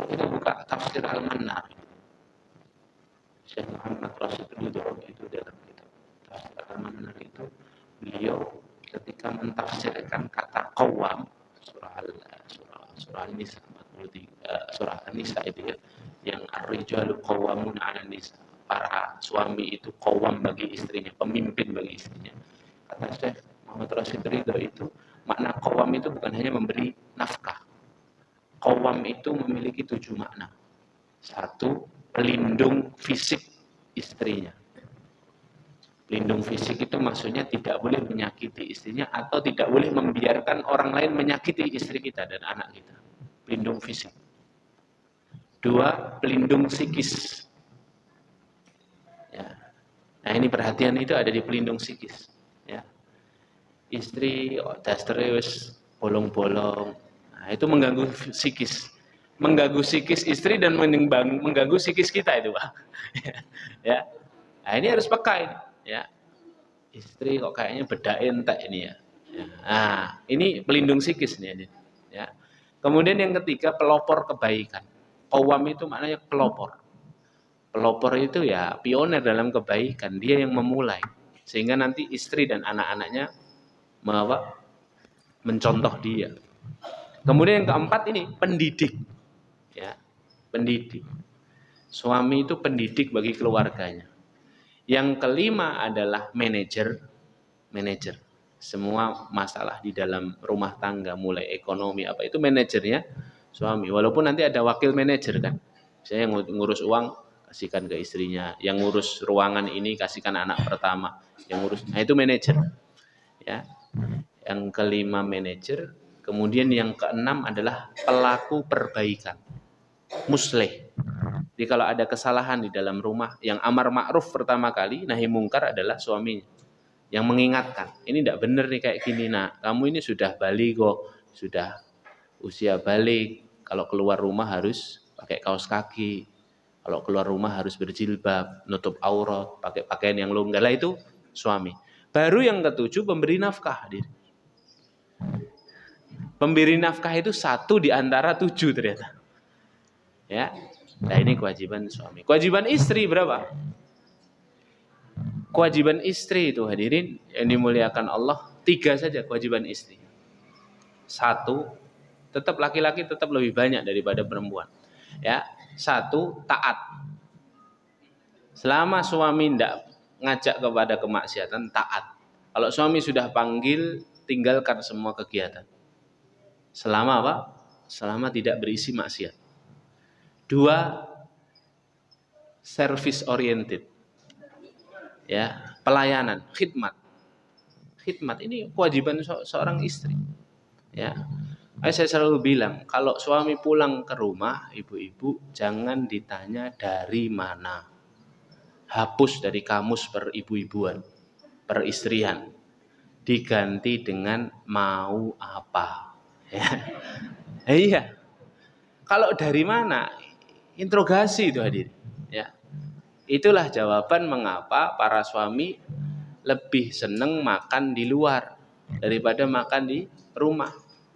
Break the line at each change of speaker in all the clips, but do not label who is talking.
Kita buka tafsir Al-Mannar. Syekh Muhammad Rashid Ridho itu dalam kitab tafsir Al-Mannar itu beliau ketika mentafsirkan kata qawwam surah An-Nisa 43, surah An-Nisa itu ya, yang ar-rijalu qawwamun 'alan nisa, para suami itu qawwam bagi istrinya, pemimpin bagi istrinya. Kata Syekh Muhammad Rashid Ridho itu makna qawwam itu bukan hanya memberi nafkah. Qawwam itu memiliki 7 makna. 1, pelindung fisik istrinya. Pelindung fisik itu maksudnya tidak boleh menyakiti istrinya atau tidak boleh membiarkan orang lain menyakiti istri kita dan anak kita. Pelindung fisik. 2, pelindung psikis. Ya. Nah ini perhatian itu ada di pelindung psikis. Ya. Istri terus bolong-bolong. Nah, itu mengganggu psikis. Mengganggu psikis istri dan mengganggu psikis kita itu, Pak. Ya. Nah, ini harus peka ini, ya. Istri kok kayaknya bedak entek ini ya. Nah, ini pelindung psikis nih, ya. Kemudian yang ketiga, pelopor kebaikan. Qawwam itu maknanya pelopor. Pelopor itu ya pioner dalam kebaikan, dia yang memulai. Sehingga nanti istri dan anak-anaknya mencontoh dia. Kemudian yang keempat ini pendidik. Ya, pendidik. Suami itu pendidik bagi keluarganya. Yang kelima adalah manajer. Semua masalah di dalam rumah tangga, mulai ekonomi apa itu manajernya suami. Walaupun nanti ada wakil manajer kan. Saya ngurus uang kasihkan ke istrinya, yang ngurus ruangan ini kasihkan anak pertama, yang ngurus. Nah, itu manajer. Ya. Yang kelima manajer, kemudian yang keenam adalah pelaku perbaikan. Muslih. Jadi kalau ada kesalahan di dalam rumah, yang amar ma'ruf pertama kali, nahi mungkar adalah suaminya. Yang mengingatkan, ini tidak benar nih kayak gini, nak. Kamu ini sudah balik kok, sudah usia balik. Kalau keluar rumah harus pakai kaos kaki. Kalau keluar rumah harus berjilbab, nutup aurat, pakai pakaian yang longgar. Lah itu suami. Baru yang ketujuh, pemberi nafkah. Pemberi nafkah itu 1 di antara 7 ternyata. Ya. Nah, ini kewajiban suami. Kewajiban istri berapa? Kewajiban istri itu hadirin yang dimuliakan Allah, 3 saja kewajiban istri. 1, tetap laki-laki tetap lebih banyak daripada perempuan. Ya, 1, taat. Selama suami tidak ngajak kepada kemaksiatan, taat. Kalau suami sudah panggil, tinggalkan semua kegiatan. Selama apa? Selama tidak berisi maksiat. 2, service oriented. Ya, pelayanan, khidmat. Khidmat ini kewajiban seorang istri. Ya. Saya selalu bilang, kalau suami pulang ke rumah, ibu-ibu jangan ditanya dari mana. Hapus dari kamus peribu-ibuan, peristrian. Diganti dengan mau apa. Ya. Iya. Kalau dari mana? Interogasi itu hadir. Ya. Itulah jawaban mengapa para suami lebih senang makan di luar daripada makan di rumah.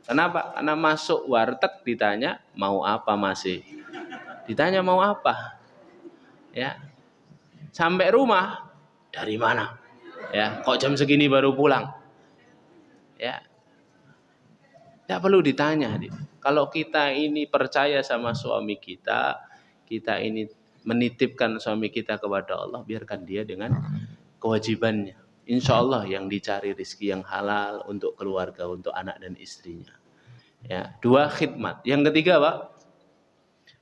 Kenapa? Karena masuk warteg ditanya mau apa masih. Ditanya mau apa. Ya. Sampai rumah dari mana? Ya, kok jam segini baru pulang? Ya. Tidak perlu ditanya. Kalau kita ini percaya sama suami kita ini menitipkan suami kita kepada Allah, biarkan dia dengan kewajibannya. Insya Allah yang dicari rezeki yang halal untuk keluarga, untuk anak dan istrinya. Ya, 2, khidmat. Yang ketiga, Pak,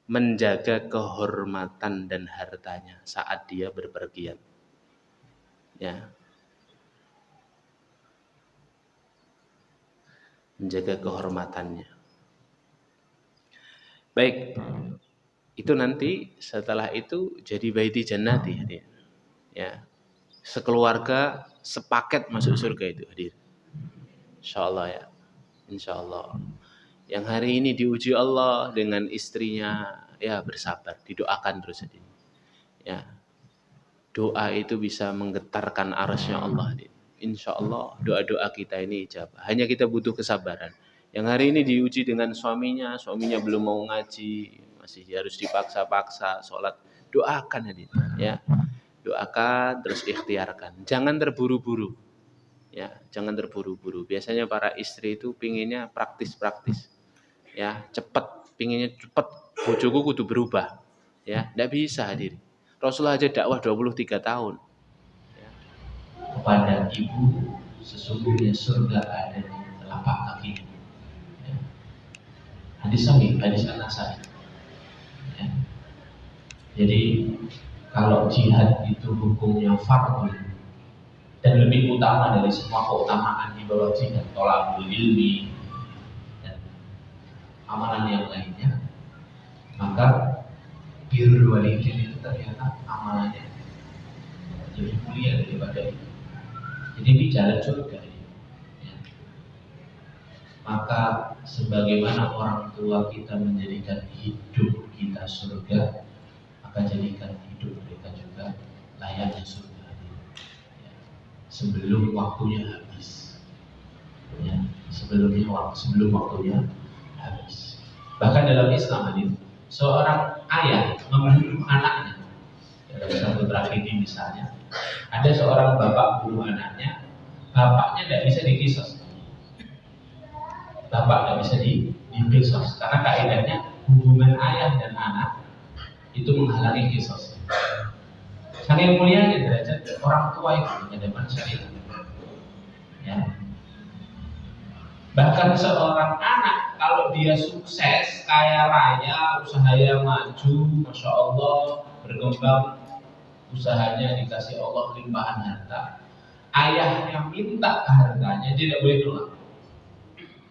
menjaga kehormatan dan hartanya saat dia berpergian. Ya. Menjaga kehormatannya. Baik. Itu nanti setelah itu jadi baiti jannati hadir. Ya. Sekeluarga sepaket masuk surga itu hadir. Insyaallah ya. Insyaallah. Yang hari ini diuji Allah dengan istrinya, ya bersabar, didoakan terus hadir. Ya. Doa itu bisa menggetarkan arasnya Allah hadir. Insyaallah doa-doa kita ini ijabah. Hanya kita butuh kesabaran. Yang hari ini diuji dengan suaminya belum mau ngaji, masih harus dipaksa-paksa sholat, doakan ya, doakan terus ikhtiarkan, jangan terburu-buru, ya, jangan terburu-buru. Biasanya para istri itu pinginnya praktis-praktis, ya, cepat, pinginnya cepat, bojoku kudu berubah, ya, tidak bisa hadirin. Rasulullah aja dakwah 23 tahun. Ya. Kepada ibu, sesungguhnya surga ada di telapak kaki. Ya. Hadis sahih, hadis An-Nasai. Ya. Jadi kalau jihad itu hukumnya fardhu dan lebih utama dari semua keutamaan di bawah jihad, thalabul ilmi dan amalan yang lainnya, maka birrul walidain itu ternyata amalannya lebih mulia daripada itu. Jadi ini jalan surga. Ya. Maka sebagaimana orang tua kita menjadikan hidup kita surga, maka jadikan hidup mereka juga layaknya surga. Ya. Sebelum waktunya habis. Ya. Sebelum waktunya habis. Bahkan dalam Islam ini, seorang ayah membunuh anaknya. Dalam satu tragedi misalnya, ada seorang bapak bunuh anaknya, bapaknya tidak bisa dikisos. Bapak tidak bisa dikisos karena kaidahnya hubungan ayah dan anak itu menghalangi kisos. Saking mulianya derajat orang tua itu di hadapan syariat. Ya. Bahkan seorang anak kalau dia sukses, kaya raya, usahanya maju, masya Allah, berkembang, usahanya dikasih Allah limpahan harta, ayahnya minta hartanya, dia tidak boleh nolak.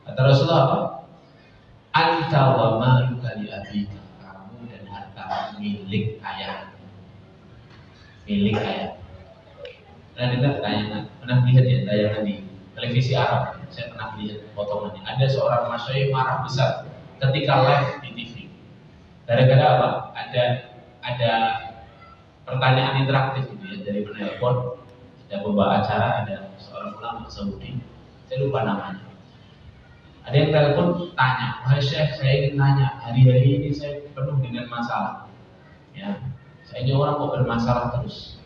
Kata Rasulullah apa? Anta wa maluka li abika, kamu dan harta milik ayah. Milik ayah. Pernah dengar tayangan? Pernah lihat ya tayangan di televisi Arab? Saya pernah lihat potongannya. Ada seorang masyayikh marah besar ketika live di TV. Gara-gara apa? Ada pertanyaan interaktif gitu ya, dari penelpon. Ada pembawa acara, ada seorang ulama Saudi, saya lupa namanya. Ada yang telepon tanya, wahai Syekh, saya ingin tanya, hari-hari ini saya penuh dengan masalah. Ya, saya ini orang kok bermasalah terus.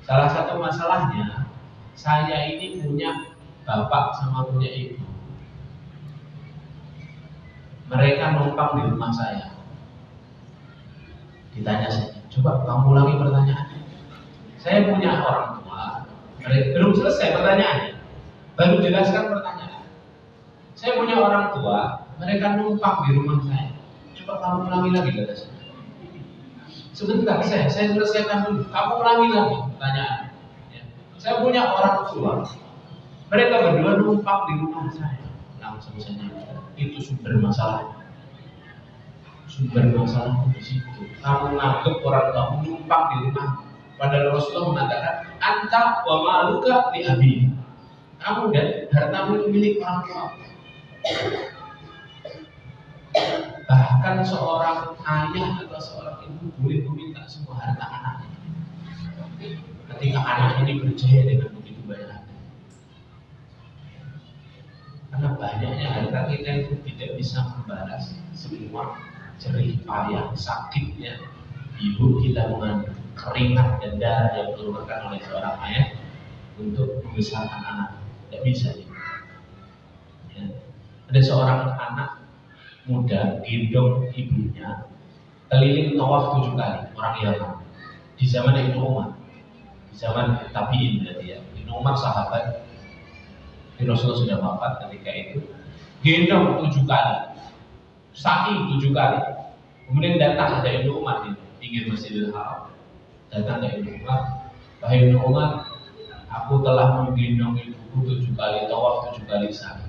Salah satu masalahnya, saya ini punya bapak sama punya ibu. Mereka numpang di rumah saya. Ditanya saya, coba kamu ulangi pertanyaannya. Saya punya orang tua, mereka belum selesai pertanyaannya, baru jelaskan pertanyaan. Saya punya orang tua, mereka numpang di rumah saya. Coba kamu ulangi lagi kata saya. Sebentar, saya selesaikan dulu. Kamu ulangi lagi pertanyaan. Ya. Saya punya orang tua, mereka berdua numpang di rumah saya. Langsung saja, itu sumber masalah. Sumber masalah di situ. Kamu nganggep orang kamu numpang di rumah. Padahal Rasulullah mengatakan, anta wa maluka li abi. Kamu dan hartamu itu milik orang tua. Bahkan seorang ayah atau seorang ibu boleh meminta semua harta anaknya ketika anak ini berjaya dengan begitu banyak. Karena banyaknya harta kita itu tidak bisa membalas semua jerih payah sakitnya ibu kita mengandung, keringat dan darah yang dikeluarkan oleh seorang ayah untuk membesarkan anak. Tidak bisa ya. Ada seorang anak muda gendong ibunya keliling tawaf 7 kali, orang Yaman di zaman Ibnu Umar, di zaman tabi'in berarti ya. Ibnu Umar sahabat, Rasulullah sudah wafat ketika itu, gendong 7 kali, sa'i 7 kali. Kemudian datang ada Ibnu Umar di pinggir Masjidil Haram, datang ke Ibnu Umar, wahai Ibnu Umar, aku telah menggendong ibuku 7 kali tawaf, 7 kali sa'i.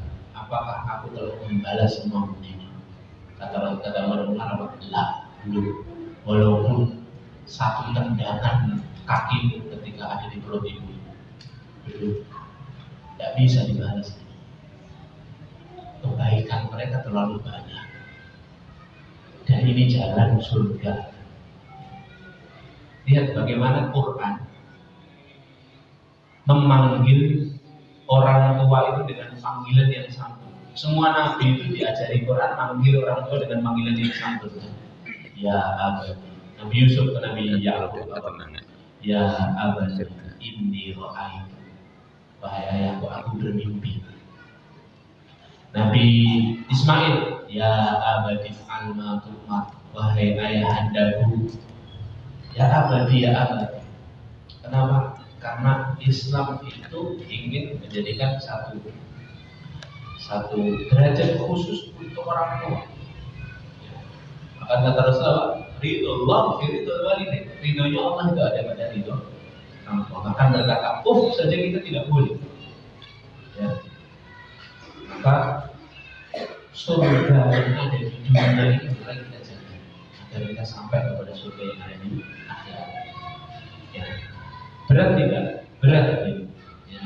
Apakah aku telah membalas semua ini? Kata Umar, lah, belum. Walaupun satu tendangan kaki ketika ada di perut ibu, belum. Tidak bisa dibalas. Kebaikan mereka terlalu banyak. Dan ini jalan surga. Lihat bagaimana Quran memanggil orang tua itu dengan panggilan yang santun. Semua nabi itu diajari Quran manggil orang tua dengan panggilan yang santun.
ya abadi. Nabi Yusuf ke Nabi Yakub, ya abadi inni ra'aitu, wahai ayahku aku bermimpi. Nabi Ismail, ya abadi fa'al ma tu'mar, wahai ayahandaku, ya abadi ya abadi. Kenapa? Karena Islam itu ingin menjadikan satu derajat khusus untuk orang tua. Maka kata Rasulullah, ridho Allah, ridho walidain. Ridhonya Allah itu ada pada ridho orang tua. Bahkan berkata, saja kita tidak boleh. Ya. Maka surga yang ada di dunia ini mulai kita jaga agar kita sampai kepada surga yang ada di akhirat. Ya. Berat tidak? Berat gitu. Ya.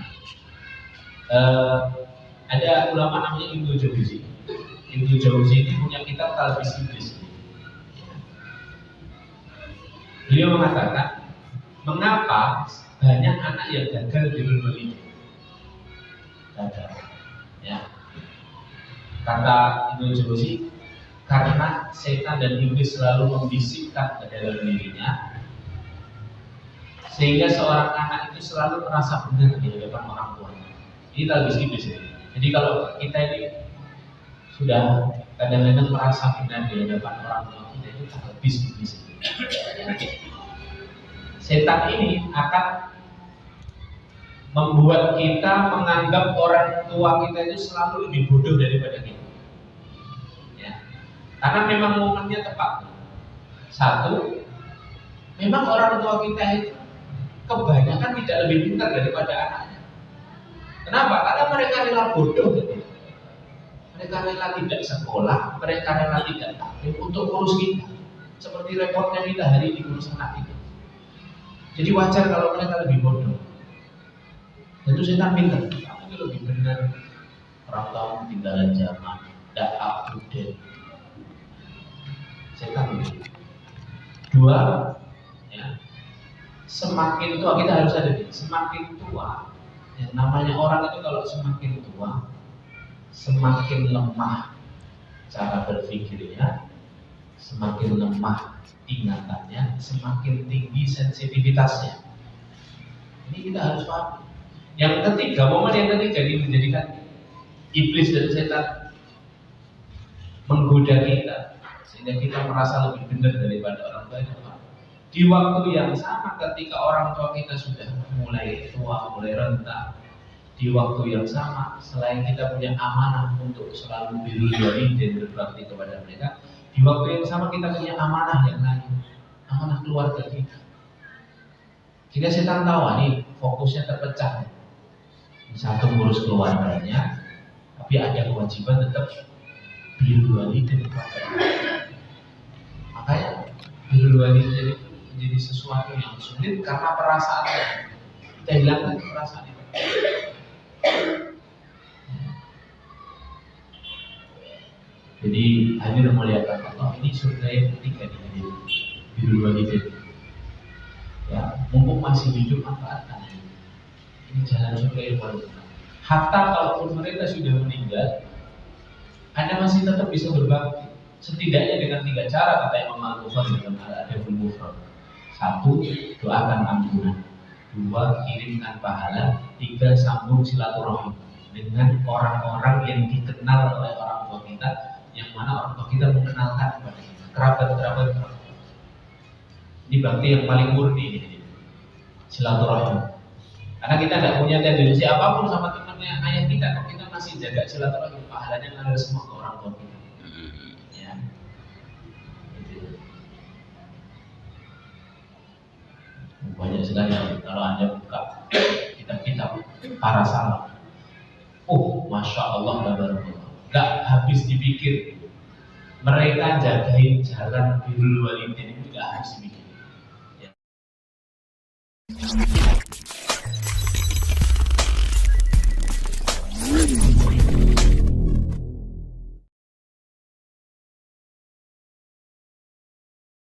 Ada ulama namanya Ibnu Jauzi. Ibnu Jauzi ini punya kitab Talbis Iblis. Ya. Beliau mengatakan, mengapa banyak anak yang gagal di berwalidain? Gagal. Ya. Kata Ibnu Jauzi, karena setan dan iblis selalu membisikkan ke dalam dirinya, sehingga seorang anak itu selalu merasa benar di hadapan orang tuanya. Ini talbis iblis ya. Jadi kalau kita ini sudah kadang-kadang merasa benar di hadapan orang tua kita, itu talbis iblis. Setan ini akan membuat kita menganggap orang tua kita itu selalu lebih bodoh daripada kita. Ya. Karena memang momennya tepat. Satu, memang orang tua kita itu kebanyakan tidak lebih pintar daripada anaknya. Kenapa? Karena mereka rela bodoh gitu. Mereka rela tidak sekolah, mereka rela tidak taklim untuk urus kita. Seperti repotnya kita hari ini urus anak kita. Jadi wajar kalau mereka lebih bodoh. Tentu setan pintar, kamu itu lebih benar. Orang tahu ketinggalan zaman, tidak up to date. Setan pintar. Dua, ya, semakin tua kita harus ada di semakin tua. Yang namanya orang itu kalau semakin tua, semakin lemah cara berpikirnya, semakin lemah ingatannya, semakin tinggi sensitivitasnya. Ini kita harus paham. Yang ketiga, momen yang ketiga ini menjadikan iblis dan setan menggoda kita sehingga kita merasa lebih benar daripada orang tua itu. Di waktu yang sama ketika orang tua kita sudah mulai tua, mulai renta, di waktu yang sama selain kita punya amanah untuk selalu birrul walidain dan berbakti kepada mereka, di waktu yang sama kita punya amanah yang lain, amanah keluarga kita. Jika setan tahu nih fokusnya terpecah, satu ngurus keluarganya, tapi ada kewajiban tetap birrul walidain kepada mereka. Makanya birrul walidain itu menjadi sesuatu yang sulit karena perasaannya. Kita hilangkan perasaan itu. Jadi hadir memuliakan Allah, ini surga yang ketiga di birrul walidain. Ya, mumpung masih hidup manfaatkan. Ini jalan surga yang paling benar. Hatta kalaupun mereka sudah meninggal, Anda masih tetap bisa berbakti. Setidaknya dengan 3 cara kata Imam Al-Bukhari dalam Al-Adabul Mufrad. 1. Doakan ampunan. 2. Kirimkan pahala. 3. Sambung silaturahim dengan orang-orang yang dikenal oleh orang tua kita, yang mana orang tua kita mengenalkan kepada kita, kerabat-kerabat. Ini bakti yang paling murni ini, silaturahim. Karena kita tidak punya tendensi apapun sama temannya ayah kita, kalau kita masih jaga silaturahim, pahalanya ngalir semua ke orang tua kita. Ya. Banyak sekali kalau Anda buka kitab-kitab para salaf. Masya Allah, nggak habis dipikir. Mereka jagain jalan birrul walidain itu nggak habis dipikir. Ya.